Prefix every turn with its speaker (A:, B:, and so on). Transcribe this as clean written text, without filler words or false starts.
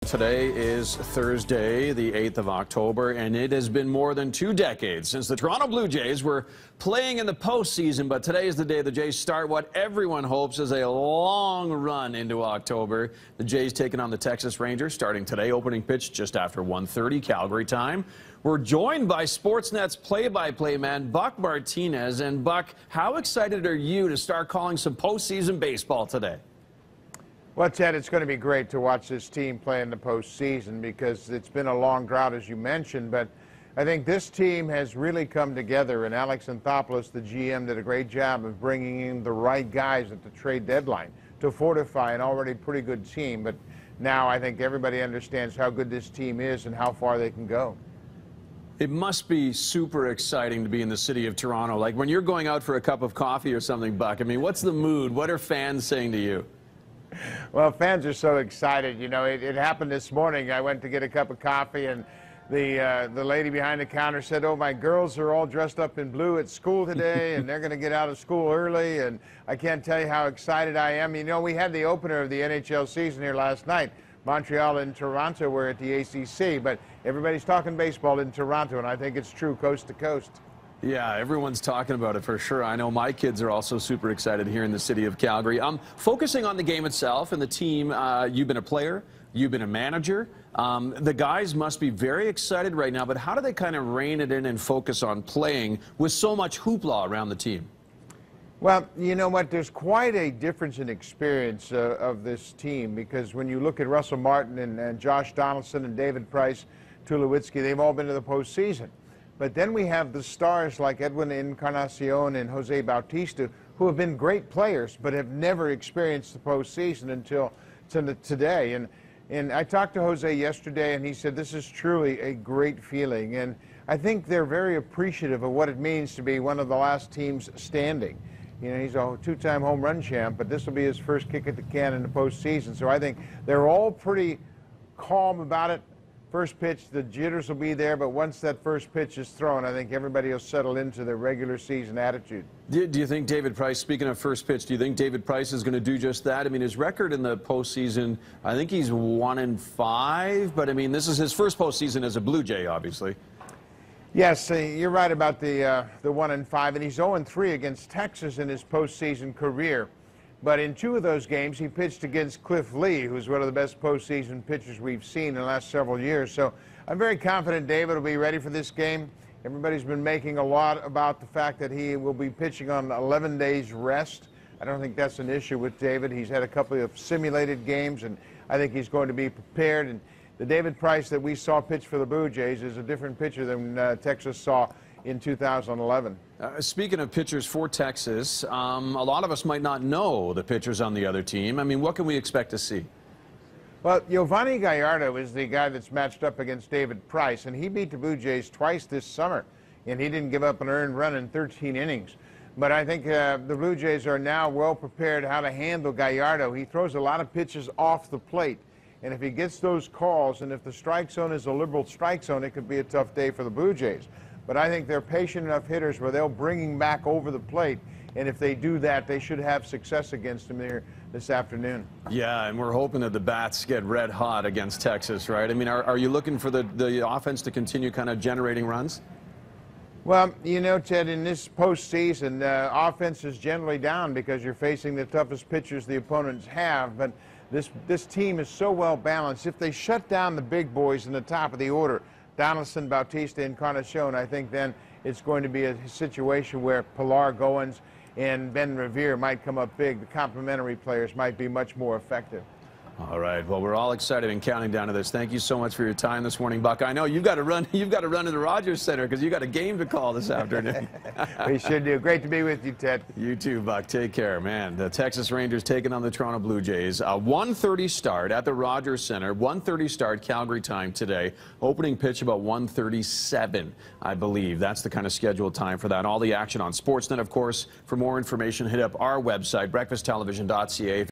A: Today is Thursday, the 8th of October, and it has been more than 2 decades since the Toronto Blue Jays were playing in the postseason. But today is the day the Jays start what everyone hopes is a long run into October. The Jays taking on the Texas Rangers starting today, opening pitch just after 1:30 Calgary time. We're joined by Sportsnet's play-by-play man, Buck Martinez. And Buck, how excited are you to start calling some postseason baseball today?
B: Well, Ted, it's going to be great to watch this team play in the postseason because it's been a long drought, as you mentioned. But I think this team has really come together, and Alex Anthopoulos, the GM, did a great job of bringing in the right guys at the trade deadline to fortify an already pretty good team. But now I think everybody understands how good this team is and how far they can go.
A: It must be super exciting to be in the city of Toronto. Like when you're going out for a cup of coffee or something, Buck, I mean, what's the mood? What are fans saying to you?
B: Well, fans are so excited. You know, it happened this morning. I went to get a cup of coffee, and the lady behind the counter said, "Oh, my girls are all dressed up in blue at school today, and they're going to get out of school early." And I can't tell you how excited I am. You know, we had the opener of the NHL season here last night. Montreal and Toronto were at the ACC, but everybody's talking baseball in Toronto, and I think it's true coast to coast.
A: Yeah, everyone's talking about it for sure. I know my kids are also super excited here in the city of Calgary. Focusing on the game itself and the team, you've been a player, you've been a manager. The guys must be very excited right now, but how do they kind of rein it in and focus on playing with so much hoopla around the team?
B: Well, you know what? There's quite a difference in experience of this team because when you look at Russell Martin and Josh Donaldson and David Price, Tulowitzki, they've all been to the postseason. But then we have the stars like Edwin Encarnacion and Jose Bautista, who have been great players but have never experienced the postseason until today. And I talked to Jose yesterday, and he said this is truly a great feeling. And I think they're very appreciative of what it means to be one of the last teams standing. You know, he's a two-time home run champ, but this will be his first kick at the can in the postseason. So I think they're all pretty calm about it. First pitch, the jitters will be there, but once that first pitch is thrown, I think everybody will settle into their regular season attitude.
A: Do you think David Price, speaking of first pitch, do you think David Price is going to do just that? I mean, his record in the postseason, I think he's 1-5, but I mean, this is his first postseason as a Blue Jay, obviously.
B: Yes, you're right about the 1-5, and he's 0-3 against Texas in his postseason career. But in 2 of those games, he pitched against Cliff Lee, who's one of the best postseason pitchers we've seen in the last several years. So I'm very confident David will be ready for this game. Everybody's been making a lot about the fact that he will be pitching on 11 days rest. I don't think that's an issue with David. He's had a couple of simulated games, and I think he's going to be prepared. And the David Price that we saw pitch for the Blue Jays is a different pitcher than Texas saw in 2011. Speaking
A: of pitchers for Texas, a lot of us might not know the pitchers on the other team. I mean, what can we expect to see?
B: Well, Giovanni Gallardo is the guy that's matched up against David Price, and he beat the Blue Jays twice this summer, and he didn't give up an earned run in 13 innings. But I think the Blue Jays are now well prepared how to handle Gallardo. He throws a lot of pitches off the plate, and if he gets those calls, and if the strike zone is a liberal strike zone, it could be a tough day for the Blue Jays. But I think they're patient enough hitters where they'll bring him back over the plate. And if they do that, they should have success against him here this afternoon.
A: Yeah, and we're hoping that the bats get red hot against Texas, right? I mean, are you looking for the offense to continue kind of generating runs?
B: Well, you know, Ted, in this postseason, offense is generally down because you're facing the toughest pitchers the opponents have. But this team is so well balanced. If they shut down the big boys in the top of the order, Donaldson, Bautista, Encarnacion, I think then it's going to be a situation where Pilar Goins and Ben Revere might come up big. The complementary players might be much more effective.
A: All right. Well, we're all excited and counting down to this. Thank you so much for your time this morning, Buck. I know you've got to run. You've got to run to the Rogers Center because you got a game to call this afternoon.
B: We sure do. Great to be with you, Ted.
A: You too, Buck. Take care, man. The Texas Rangers taking on the Toronto Blue Jays. A 1:30 start at the Rogers Center. 1:30 start Calgary time today. Opening pitch about 1:37, I believe. That's the kind of scheduled time for that. All the action on Sportsnet, of course. For more information, hit up our website, breakfasttelevision.ca.